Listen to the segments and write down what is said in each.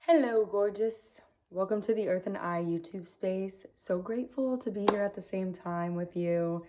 Hello, gorgeous. Welcome to the Earth and I YouTube space. So grateful to be here at the same time with you.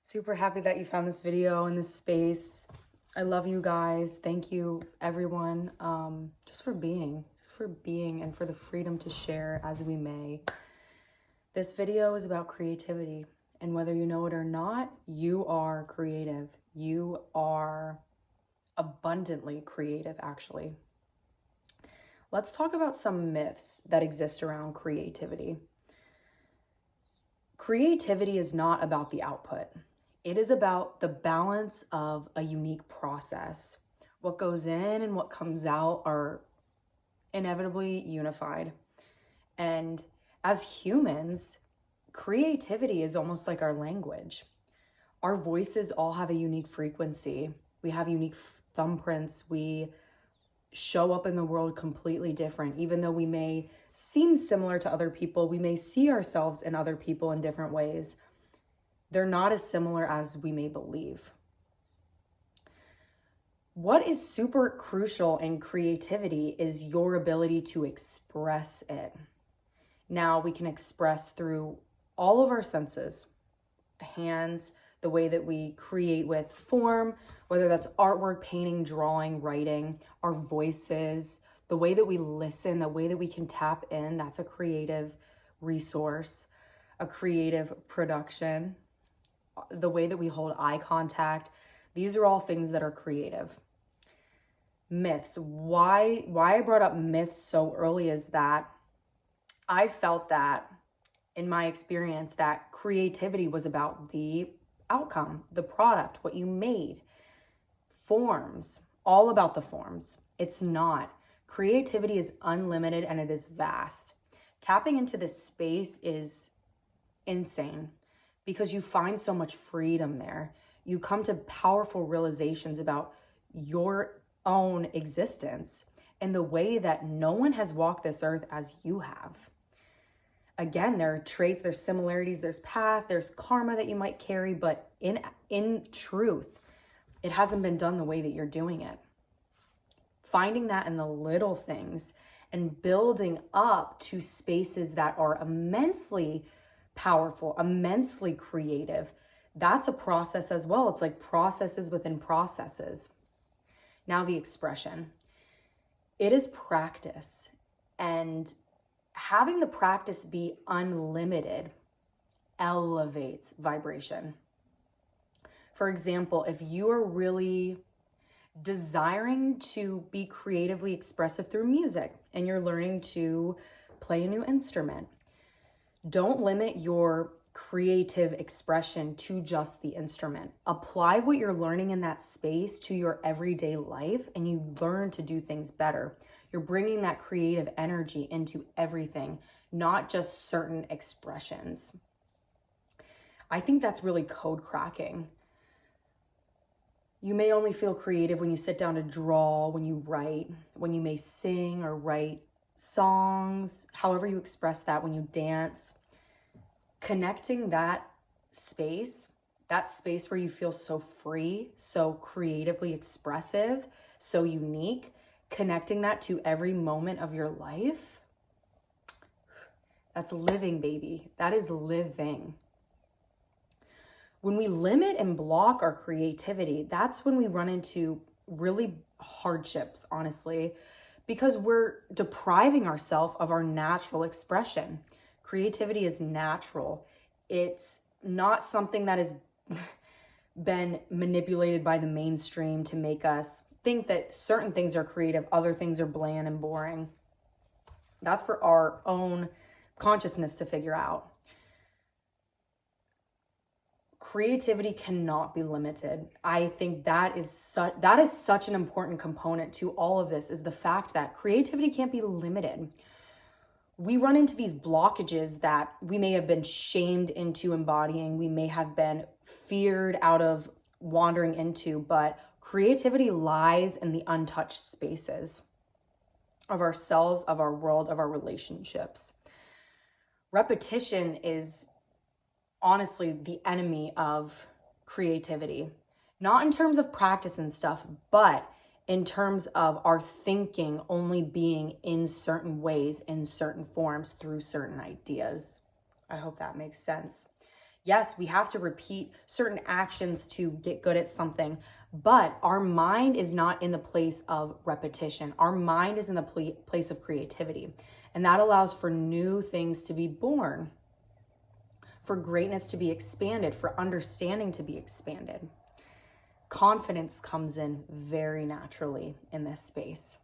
Super happy that you found this video in this space. I love you guys. Thank you, everyone, just for being and for the freedom to share as we may. This video is about creativity, and whether you know it or not, you are creative. You are abundantly creative, actually. Let's talk about some myths that exist around creativity. Creativity is not about the output. It is about the balance of a unique process. What goes in and what comes out are inevitably unified. And as humans, creativity is almost like our language. Our voices all have a unique frequency. We have unique thumbprints. We show up in the world completely different. Even though we may seem similar to other people, we may see ourselves in other people in different ways. They're not as similar as we may believe. What is super crucial in creativity is your ability to express it. Now, we can express through all of our senses, hands, the way that we create with form, whether that's artwork, painting, drawing, writing, our voices, the way that we listen, the way that we can tap in, that's a creative resource, a creative production, the way that we hold eye contact. These are all things that are creative. Myths. Why I brought up myths so early is that I felt that in my experience that creativity was about the outcome, the product, what you made, forms, all about the forms. It's not. Creativity is unlimited and it is vast. Tapping into this space is insane because you find so much freedom there. You come to powerful realizations about your own existence and the way that no one has walked this earth as you have. Again, there are traits, there's similarities, there's path, there's karma that you might carry, but in truth, it hasn't been done the way that you're doing it. Finding that in the little things and building up to spaces that are immensely powerful, immensely creative, that's a process as well. It's like processes within processes. Now the expression. It is practice, and having the practice be unlimited elevates vibration. For example, if you are really desiring to be creatively expressive through music and you're learning to play a new instrument, don't limit your creative expression to just the instrument. Apply what you're learning in that space to your everyday life and you learn to do things better. You're bringing that creative energy into everything, not just certain expressions. I think that's really code cracking. You may only feel creative when you sit down to draw, when you write, when you may sing or write songs, however you express that, when you dance. Connecting that space where you feel so free, so creatively expressive, so unique, connecting that to every moment of your life, that's living, baby. That is living. When we limit and block our creativity, that's when we run into really hardships, honestly, because we're depriving ourselves of our natural expression. Creativity is natural. It's not something that has been manipulated by the mainstream to make us think that certain things are creative, other things are bland and boring. That's for our own consciousness to figure out. Creativity cannot be limited. I think that is such an important component to all of this, is the fact that creativity can't be limited. We run into these blockages that we may have been shamed into embodying, we may have been feared out of wandering into, but creativity lies in the untouched spaces of ourselves, of our world, of our relationships. Repetition is honestly the enemy of creativity, not in terms of practice and stuff, but in terms of our thinking only being in certain ways, in certain forms, through certain ideas. I hope that makes sense. Yes, we have to repeat certain actions to get good at something, but our mind is not in the place of repetition. Our mind is in the place of creativity, and that allows for new things to be born, for greatness to be expanded, for understanding to be expanded. Confidence comes in very naturally in this space.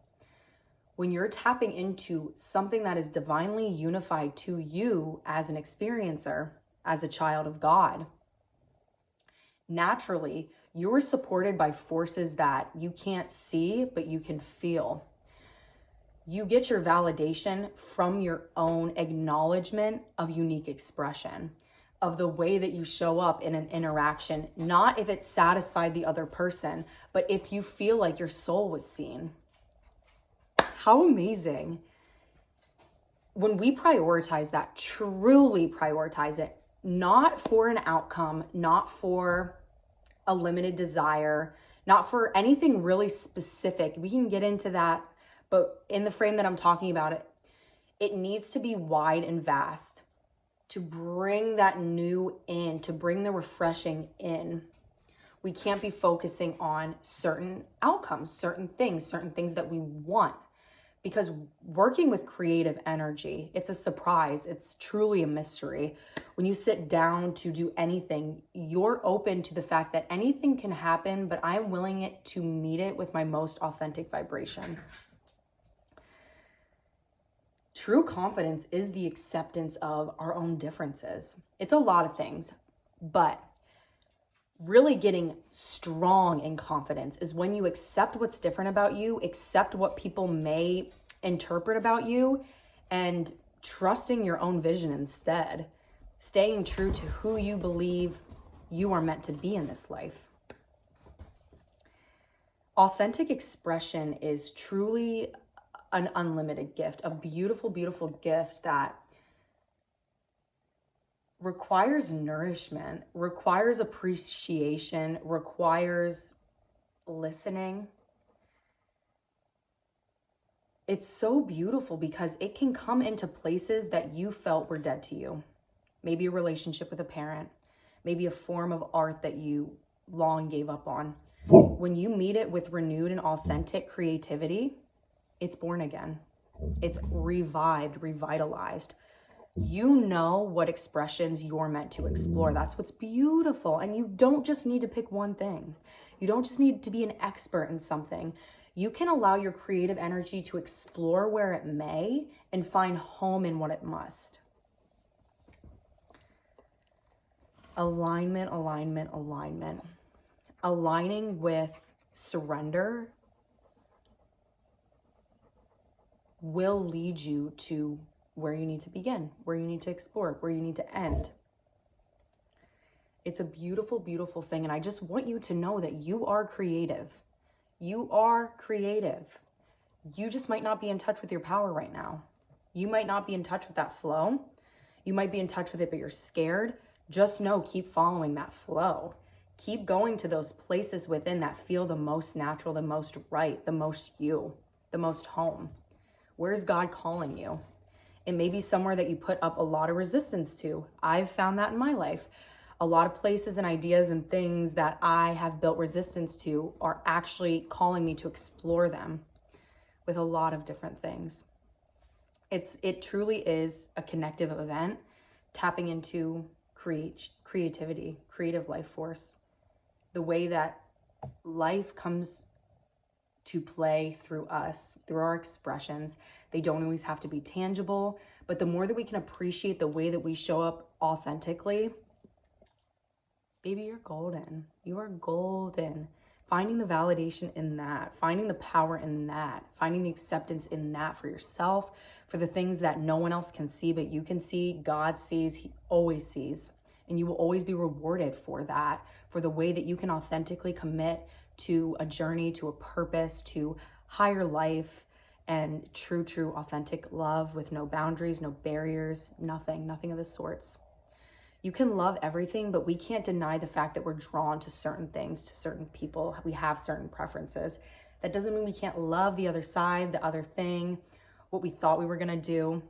When you're tapping into something that is divinely unified to you as an experiencer, as a child of God, naturally, you're supported by forces that you can't see, but you can feel. You get your validation from your own acknowledgement of unique expression, of the way that you show up in an interaction, not if it satisfied the other person, but if you feel like your soul was seen. How amazing. When we prioritize that, truly prioritize it, not for an outcome, not for a limited desire, not for anything really specific. We can get into that, but in the frame that I'm talking about, it needs to be wide and vast to bring that new in, to bring the refreshing in. We can't be focusing on certain outcomes, certain things that we want. Because working with creative energy, it's a surprise. It's truly a mystery. When you sit down to do anything, you're open to the fact that anything can happen, but I'm willing to meet it with my most authentic vibration. True confidence is the acceptance of our own differences. It's a lot of things, but really getting strong in confidence is when you accept what's different about you, accept what people may interpret about you, and trusting your own vision instead. Staying true to who you believe you are meant to be in this life. Authentic expression is truly an unlimited gift, a beautiful, beautiful gift that requires nourishment, requires appreciation, requires listening. It's so beautiful because it can come into places that you felt were dead to you. Maybe a relationship with a parent, maybe a form of art that you long gave up on. When you meet it with renewed and authentic creativity, it's born again. It's revived, revitalized. You know what expressions you're meant to explore. That's what's beautiful. And you don't just need to pick one thing. You don't just need to be an expert in something. You can allow your creative energy to explore where it may and find home in what it must. Alignment, alignment, alignment. Aligning with surrender will lead you to where you need to begin, where you need to explore, where you need to end. It's a beautiful, beautiful thing. And I just want you to know that you are creative. You are creative. You just might not be in touch with your power right now. You might not be in touch with that flow. You might be in touch with it, but you're scared. Just know, keep following that flow. Keep going to those places within that feel the most natural, the most right, the most you, the most home. Where's God calling you? It may be somewhere that you put up a lot of resistance to. I've found that in my life. A lot of places and ideas and things that I have built resistance to are actually calling me to explore them with a lot of different things. It truly is a connective event, tapping into creativity, creative life force. The way that life comes to play through us, through our expressions. They don't always have to be tangible, but the more that we can appreciate the way that we show up authentically, baby, you're golden. You are golden. Finding the validation in that, finding the power in that, finding the acceptance in that for yourself, for the things that no one else can see, but you can see, God sees, He always sees. And you will always be rewarded for that, for the way that you can authentically commit to a journey, to a purpose, to higher life and true, authentic love with no boundaries, no barriers, nothing of the sorts. You can love everything, but we can't deny the fact that we're drawn to certain things, to certain people. We have certain preferences. That doesn't mean we can't love the other side, the other thing, what we thought we were gonna do,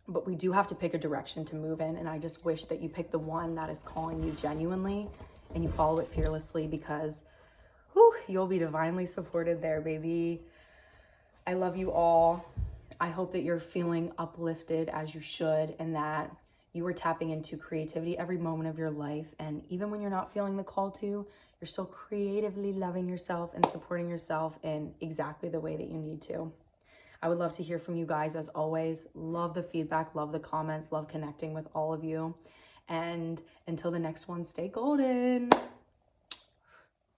but we do have to pick a direction to move in. And I just wish that you pick the one that is calling you genuinely and you follow it fearlessly, because whew, you'll be divinely supported there, baby. I love you all. I hope that you're feeling uplifted as you should, and that you are tapping into creativity every moment of your life. And even when you're not feeling the call to, you're still creatively loving yourself and supporting yourself in exactly the way that you need to. I would love to hear from you guys as always. Love the feedback, love the comments, love connecting with all of you. And until the next one, stay golden.